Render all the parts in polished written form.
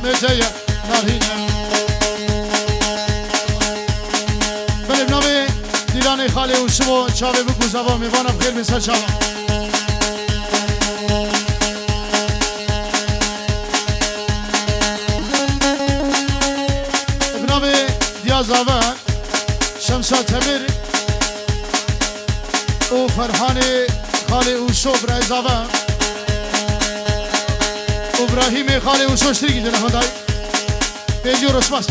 متيا نارينا بله بنامه دیلان خاله و شما چاوه بگو زبا میوانم خیر بسر چاوه بنامه دیازاوه شمسا تمر و فرحان خاله و شوب رایزاوه ابراهیم خاله و شوشتری گیده نفندای پیجی و رسماست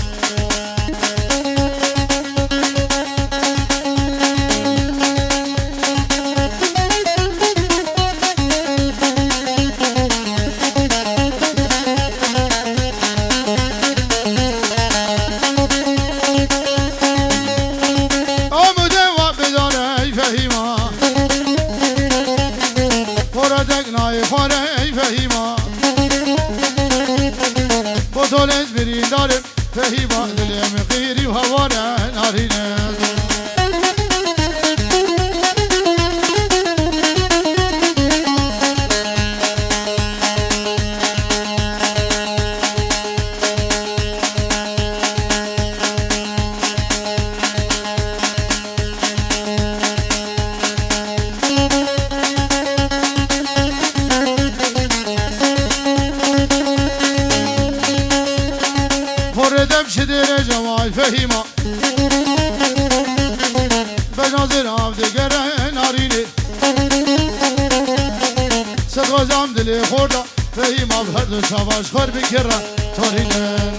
دولت برین دارم فهیما دلیم غیری و هواره نارینه شدیر جوای فهیما بنازر آب دگره نارینه صدوازم دلی خورده فهیما برد شواش خور بکره تارینه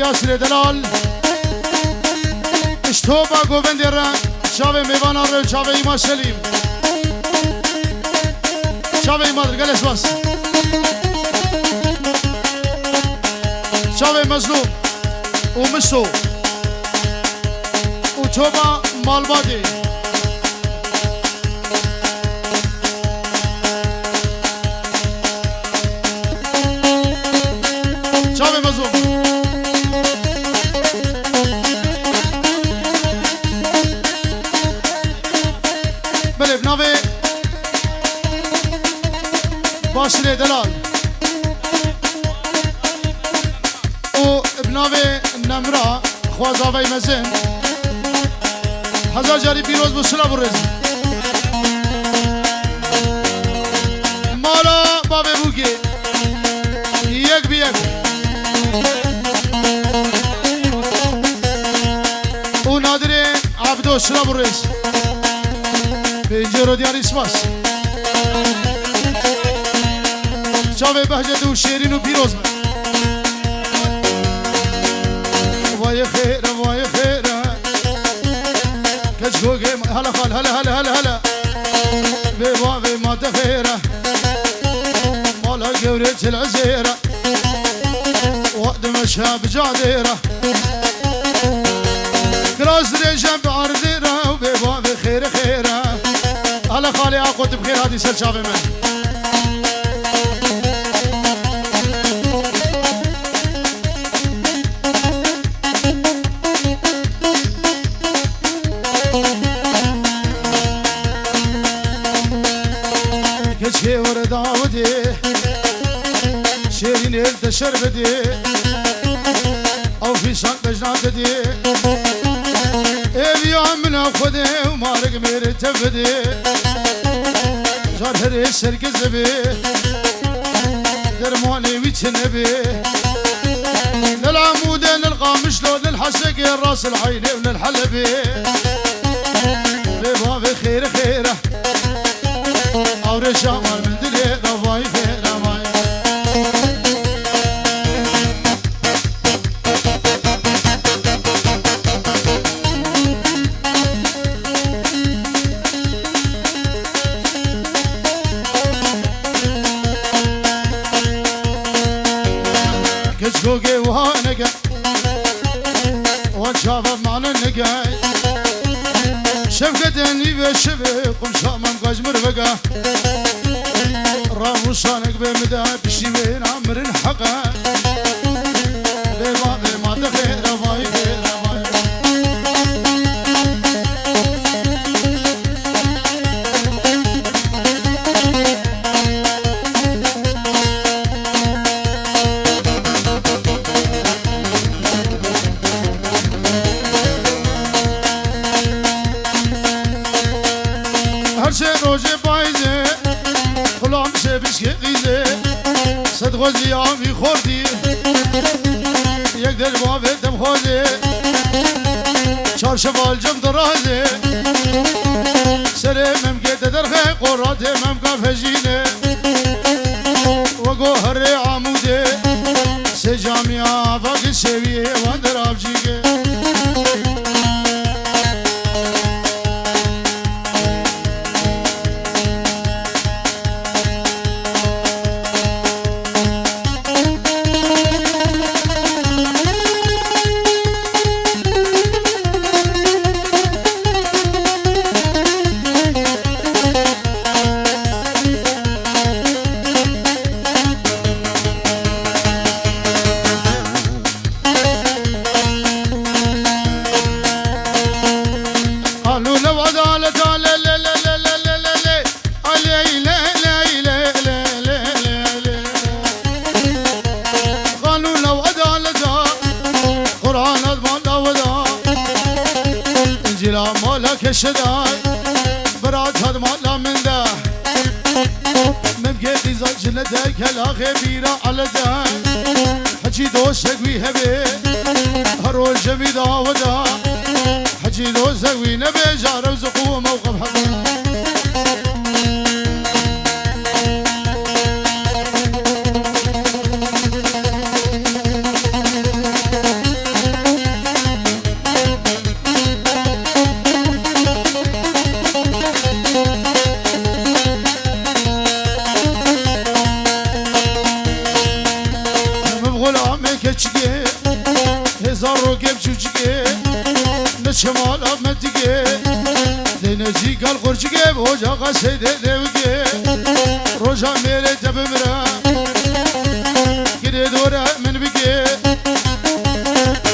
یاسر دلال اشتوبا گووندی را شاوه میوانا رو شاوه ایما سلیم شاوه ایما درگلش باس شاوه مظلوم و مستو و توبا مالبادی شاوه مظلوم بناوه باشر دلال و بناوه نمرا خوازاوی مزن هزار جاری پیروز بسلا برز مالا بابه بوگی یک بی یک و نادر عبدو سلا برز پنجره دیار اسماس شاوه بهجت و شیرین و پیروز وای خیره وای خیره کچ گوگه هلا خال هلا هلا هلا هلا به واوی ماده خیره مالا گوره چل زیره وقت مشاب جادیره کراس ریشم به عرضیره و به واوی خیره خیره هلا خالي اقوت بخير هذه سر شافي من كشكي ورد عودي شيرين التشر بدي او في شنط جناتدي ايبيا من اخذي ومارق مير تفدي جارهري سرق الزبي درماني ويتشنبي للعمود للقامش لو للحسق الراس العيني وللحلبي بابي خير خيره اوري شامر من دلي رواي خيره ماي كشكوكي وهانقا وانشافف معنا النقاي دنی و شبه قمشامم قجمر بگا راموشانك بمدى بشيوين عمر الحقا بما تخير رفاي خير رفاي هر شي روجي بايزه خلام شبش غيزه صدق زيامي خوردي يقدر ما بدم خوزه چار شوال جم درازه سره ممكن درخه قراته ممكن فجينه وقو هر عموده سجاميا فاق شويه واندر ابجيگه كشداي برات هاد مالا من ده ممكن تزال جلدك هلا خبيرة على ده حجي دوشك ويهبي هرول جميد آودا حجي دوشك وينبي جارب زقوة موقف حقا شمال أمتيجي لنجي قال خرجي بوجا سيد دوجي رجع ميري تبمرا كده دورا من بيجي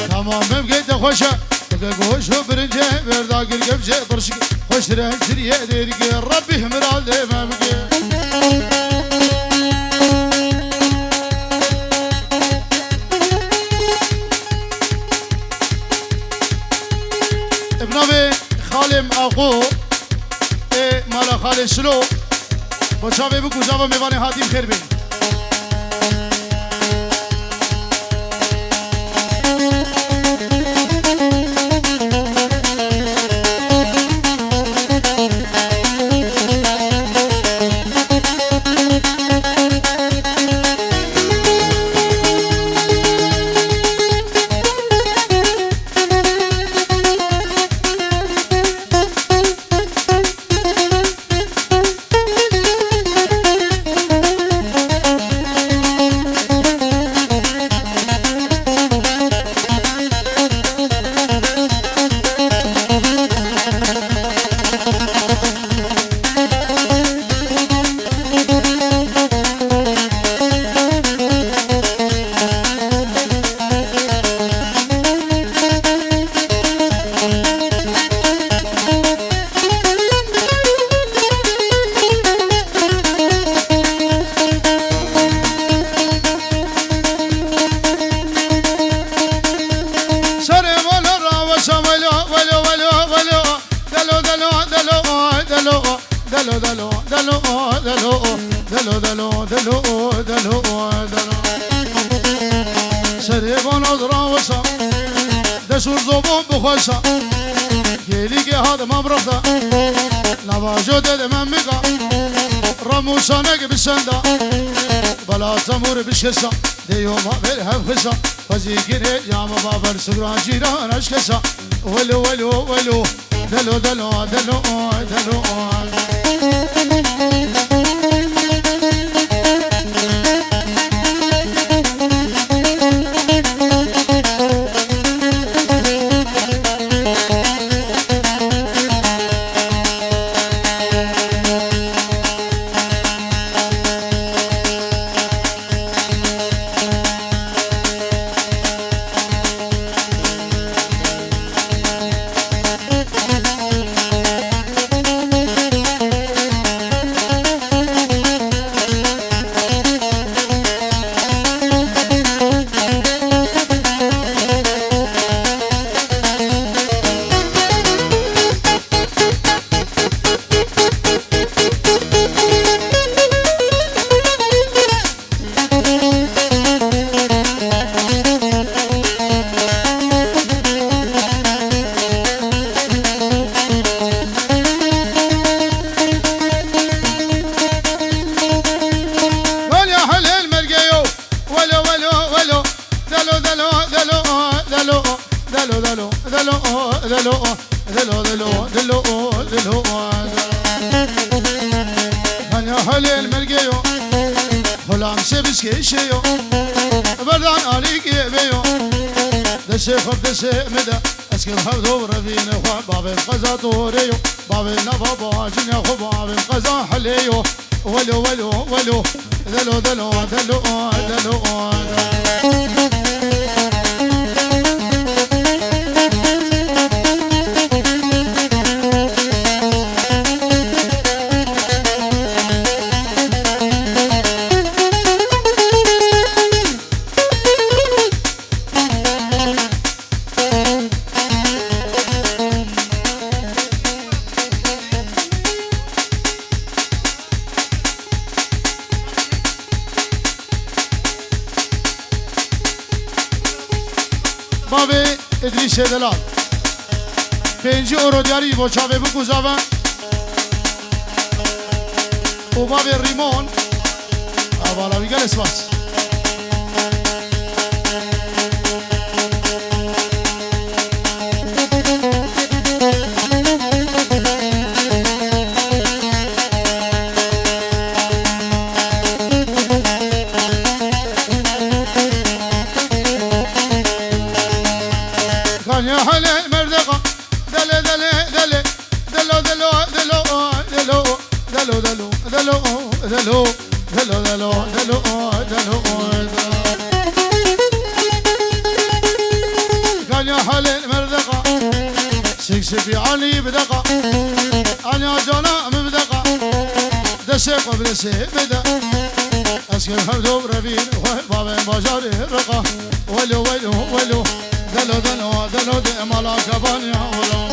تمام بيجي تخوشا تقوش برنجة بردا قل قبجة برشك خوش رهجري ديرجي ربي همرال دي ما بيجي ابنابي خالم آقو مالا خال شلو بچاوه بو کجاوه میوانه حاتیم خیر بین سريبان أضرا وسا دسور زبون بخوشا يلي كي هذا ما برفتا نواجو دد من بقى رموشانك بسندا بلا تمور بشكسا ديوم هبل هفخسا فزيكيني يا مبابر سقران جيران أشكسا ولو ولو ولو دلو دلو دلو دلو دلو دلو دلو دلو هنيا حليل مرقيو هلام سبس كيشيو بردان عليك يبيو دسي خب دسي مدى اسكن حوضو رفين اخوان باب القزا طوريو باب النفا باجن يا خو باب القزا حليو ولو ولو ولو دلو دلو دلو دلو بابي ادريس دلال 5 euro diari bo çave bu kuzava o bابي ريمون avala vi gales vas يا حلي مردقة دلو دلو دلو دلو دلو دلو دلو دلو دلو دلو دلو دلو دلو دلو دلو كان يا حلي مردقة سكسبي علي بدقة أنا جانا مبدقة دسي قبل سيبدا أسكن حمدو بربين بابين بجاري رقة ولو ولو ولو دلو دلو دلو دي مالا كباني ولو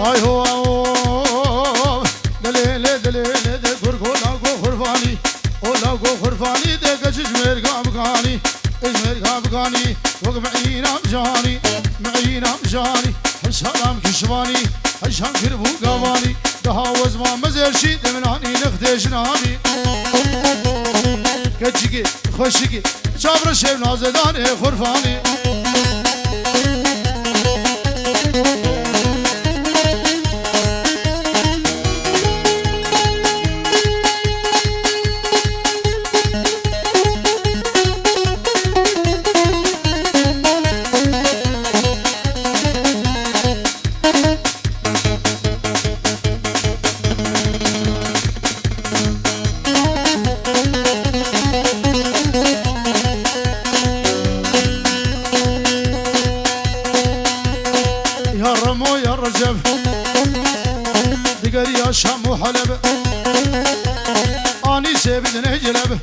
اي هو دليل دليل غرغولا غرفاني اولا غرفاني دك جمر غامغاني اجمر غامغاني وقمعينا مجاني معينا مجاني سلام كشواني هشام كربو غواني دهاوز ما مزرشي دمناني نختش نامي كجيكي خوشيكي صبر شيب نازدان غرفاني يا رمو يا رجب دقر يا شام وحلب اني سيبد نجلب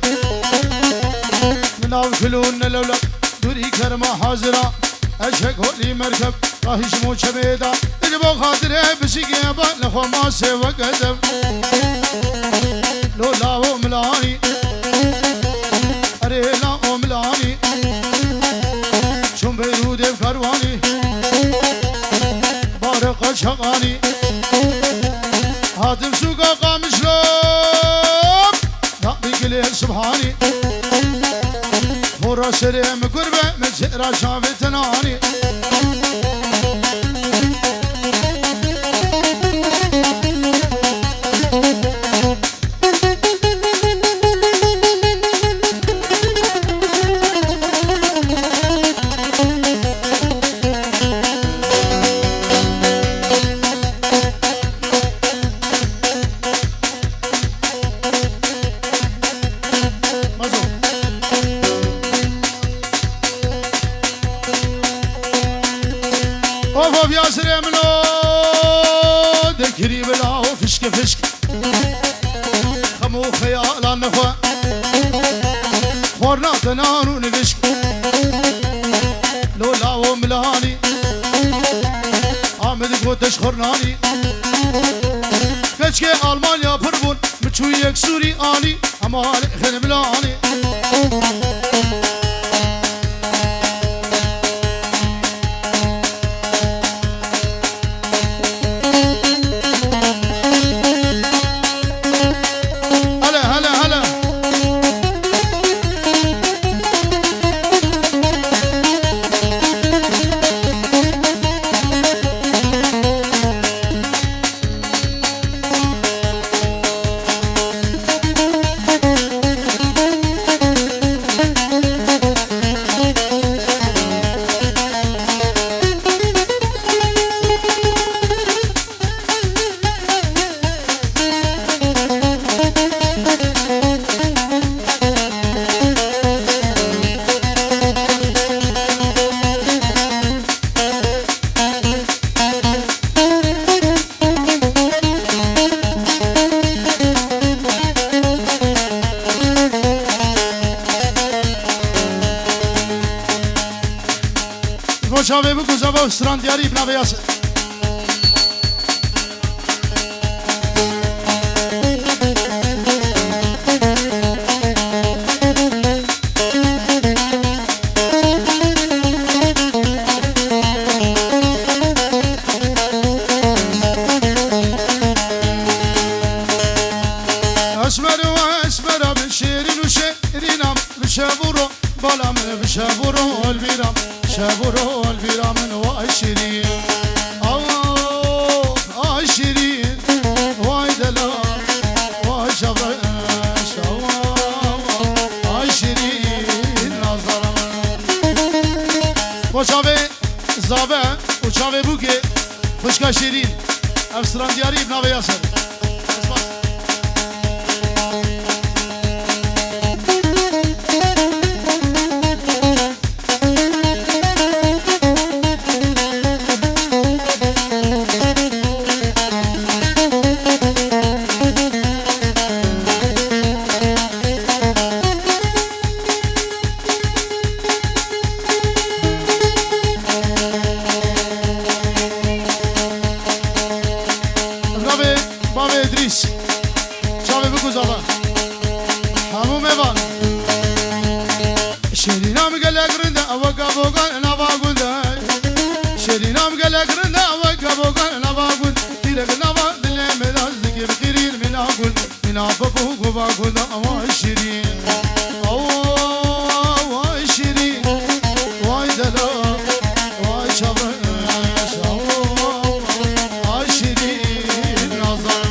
من كلون لولا دوري كرمه حاضره اشهق لي مركب راهي شمو شبيدا اجبو خاطره بسيقيبا لخو ما سوى قدم لولا وملاني اريلا وملاني شم بيرود بكرواني شغاني هاتم سوقا قامش لوب نقضي قليل سبحاني فورا سريم قربة من سئرة شافي تناني اوف يا سريملو دكري بلا فشك فشك خمو خيال النخوة خورنا تنانو نبشك لولا وملاني گوتش خورنانی کچک آلمانیا پر بون مچو یک سوری آنی اما خیلی بلانی Roşave bu kuzava stran diyarı ibn Abiyası Esmer abin şerin u şerinam Bişevuru balamın bişevuru olbiram Şevuru olbiramın vay şirin Ay şirin Vay dela Vay şavraş Ay şirin Nazlarımın Koçave Zabe Uçave buge Kuşka şirin Efsran diyarı İbn Abiyası Baba İdris Çavi bu kuzala Hamu mevan Şerinam gelegrinde Avaka bogan nava gunda Şerinam gelegrinde Avaka bogan nava gunda Direk nava dileme lazdık Bikirin mina gunda Mina papu guba gunda Ama şirin Vay şirin Vay dela Vay şavraş Ay şirin nazar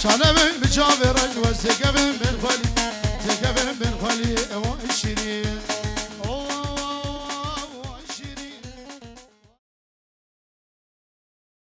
شانه بچاوی رش و سکبم بالخالی